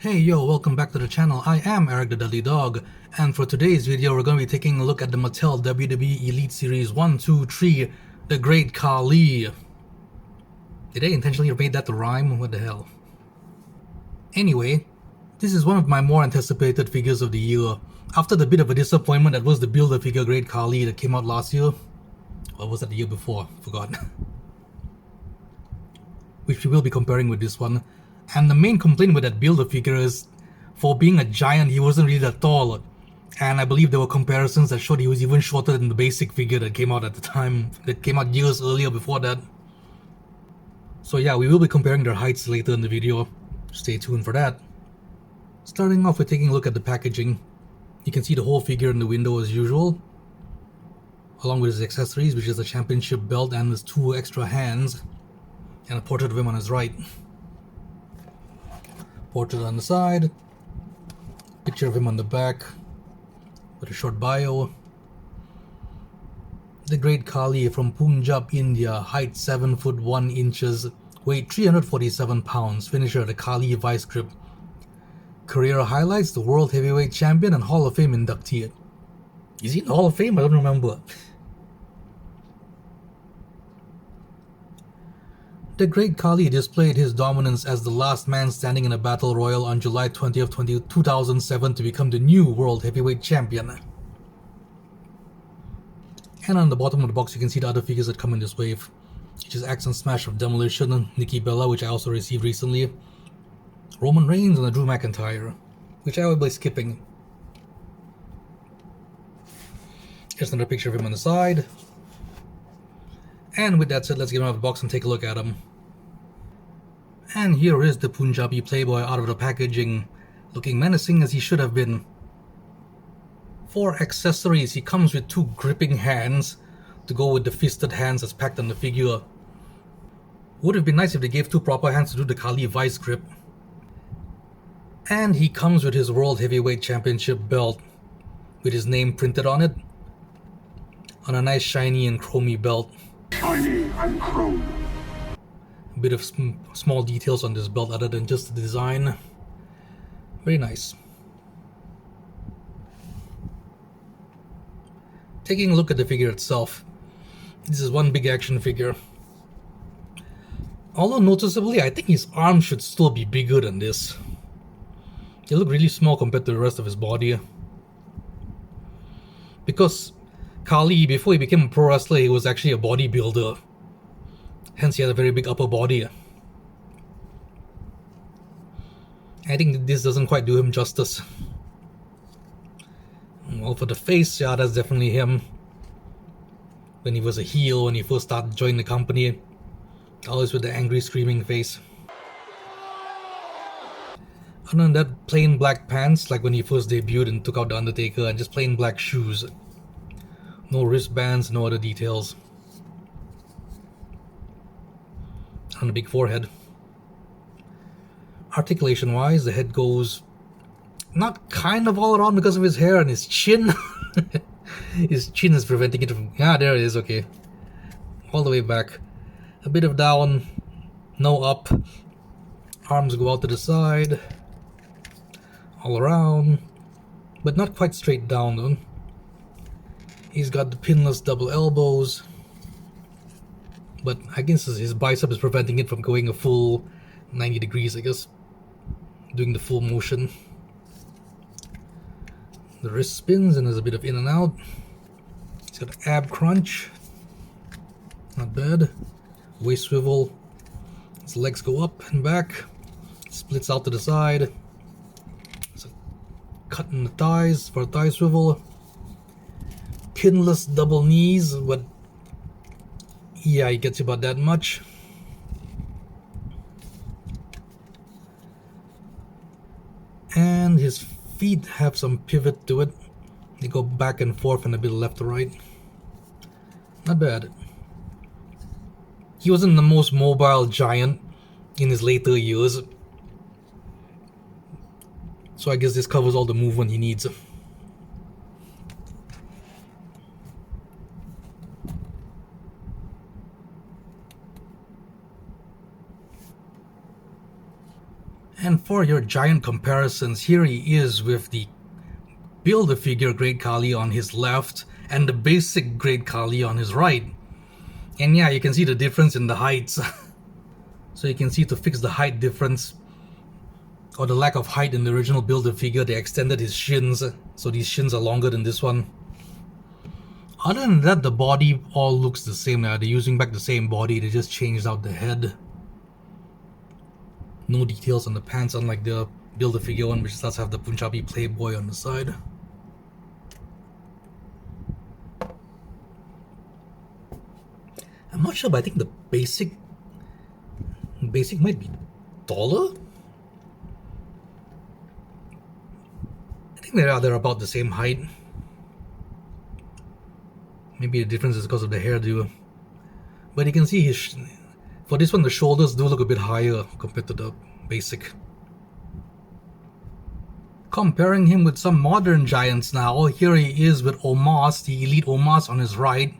Hey yo, welcome back to the channel. I am Eric the Dudley Dog, and for today's video we're going to be taking a look at the Mattel WWE Elite Series 1, 2, 3, The Great Khali. Did I intentionally made that to rhyme? What the hell? Anyway, this is one of my more anticipated figures of the year. After the bit of a disappointment that was the Build-A-Figure Great Khali that came out last year. Or was that the year before? Forgot. Which we will be comparing with this one. And the main complaint with that Build-A-Figure is, for being a giant, he wasn't really that tall. And I believe there were comparisons that showed he was even shorter than the basic figure that came out at the time, that came out years earlier before that. So yeah, we will be comparing their heights later in the video. Stay tuned for that. Starting off with taking a look at the packaging. You can see the whole figure in the window as usual, along with his accessories, which is a championship belt and his 2 extra hands, and a portrait of him on his right. Portrait on the side, picture of him on the back, with a short bio. The Great Khali from Punjab, India, height 7 foot 1 inches, weight 347 pounds, finisher the Khali Vice Grip. Career highlights: the World Heavyweight Champion and Hall of Fame inductee. Is he in the Hall of Fame? I don't remember. The Great Khali displayed his dominance as the last man standing in a battle royal on July 20th, 2007 to become the new World Heavyweight Champion. And on the bottom of the box you can see the other figures that come in this wave, which is Axe and Smash of Demolition, Nikki Bella, which I also received recently, Roman Reigns, and a Drew McIntyre, which I will be skipping. Here's another picture of him on the side. And with that said, let's get him out of the box and take a look at him. And here is the Punjabi playboy out of the packaging, looking menacing as he should have been. For accessories, he comes with 2 gripping hands to go with the fisted hands that's packed on the figure. Would have been nice if they gave 2 proper hands to do the Khali Vice Grip. And he comes with his World Heavyweight Championship belt, with his name printed on it, on a nice shiny and chromy belt. Shiny and chrome. A bit of small details on this belt other than just the design. Very nice. Taking a look at the figure itself, this is one big action figure. Although noticeably, I think his arms should still be bigger than this. They look really small compared to the rest of his body. Because Khali, before he became a pro wrestler, he was actually a bodybuilder. Hence, he had a very big upper body. I think this doesn't quite do him justice. Well, for the face, yeah, that's definitely him. When he was a heel, when he first started joining the company. Always with the angry, screaming face. Other than that, plain black pants, like when he first debuted and took out The Undertaker, and just plain black shoes. No wristbands, no other details. On the big forehead. Articulation wise, the head goes not kind of all around because of his hair and his chin. His chin is preventing it from... Ah, there it is, okay. All the way back. A bit of down, no up. Arms go out to the side. All around. But not quite straight down though. He's got the pinless double elbows, but I guess his bicep is preventing it from going a full 90 degrees, I guess. Doing the full motion. The wrist spins and there's a bit of in and out. He's got an ab crunch. Not bad. Waist swivel. His legs go up and back. Splits out to the side. There's a cut in the thighs for a thigh swivel. Pinless double knees, but yeah, he gets about that much. And his feet have some pivot to it. They go back and forth and a bit left to right. Not bad. He wasn't the most mobile giant in his later years, so I guess this covers all the movement he needs. And for your giant comparisons, here he is with the Build-A-Figure Great Khali on his left and the basic Great Khali on his right. And yeah, you can see the difference in the heights. So you can see, to fix the height difference, or the lack of height in the original Build-A-Figure, they extended his shins, so these shins are longer than this one. Other than that, the body all looks the same now. They're using back the same body, they just changed out the head. No details on the pants, unlike the Build-A-Figure one, which does have the Punjabi Playboy on the side. I'm not sure, but I think the basic might be taller. I think they're about the same height. Maybe the difference is because of the hairdo. But you can see for this one, the shoulders do look a bit higher compared to the basic. Comparing him with some modern giants now, here he is with Omas, the elite Omas on his right,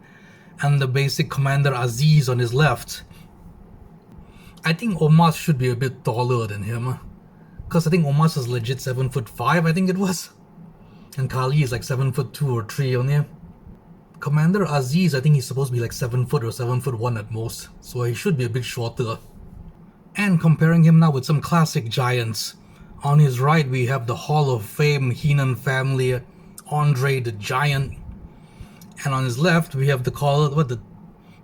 and the basic Commander Aziz on his left. I think Omas should be a bit taller than him, because I think Omas is legit 7'5", I think it was. And Khali is like 7'2" or 3 only. Commander Aziz, I think he's supposed to be like 7 foot or 7'1" at most, so he should be a bit shorter. And comparing him now with some classic giants. On his right we have the Hall of Fame Heenan family, Andre the Giant. And on his left we have the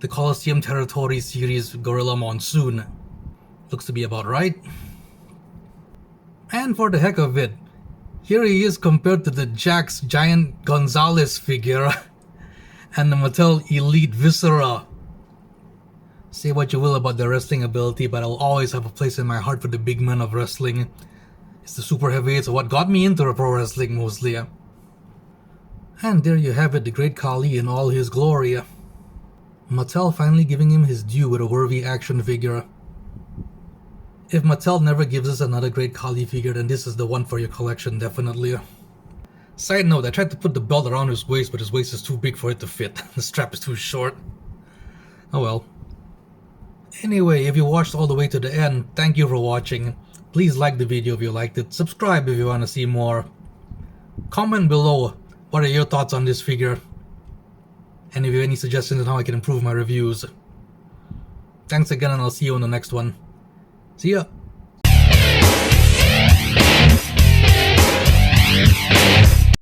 Coliseum Territory series Gorilla Monsoon. Looks to be about right. And for the heck of it, here he is compared to the Jax Giant Gonzalez figure and the Mattel Elite Viscera. Say what you will about their wrestling ability, but I'll always have a place in my heart for the big men of wrestling. It's the super heavyweights are what got me into pro wrestling mostly. And there you have it, the Great Khali in all his glory. Mattel finally giving him his due with a worthy action figure. If Mattel never gives us another Great Khali figure, then this is the one for your collection, definitely. Side note, I tried to put the belt around his waist, but his waist is too big for it to fit. The strap is too short. Oh well. Anyway, if you watched all the way to the end, thank you for watching. Please like the video if you liked it, subscribe if you want to see more. Comment below, what are your thoughts on this figure? And if you have any suggestions on how I can improve my reviews. Thanks again, and I'll see you in the next one. See ya!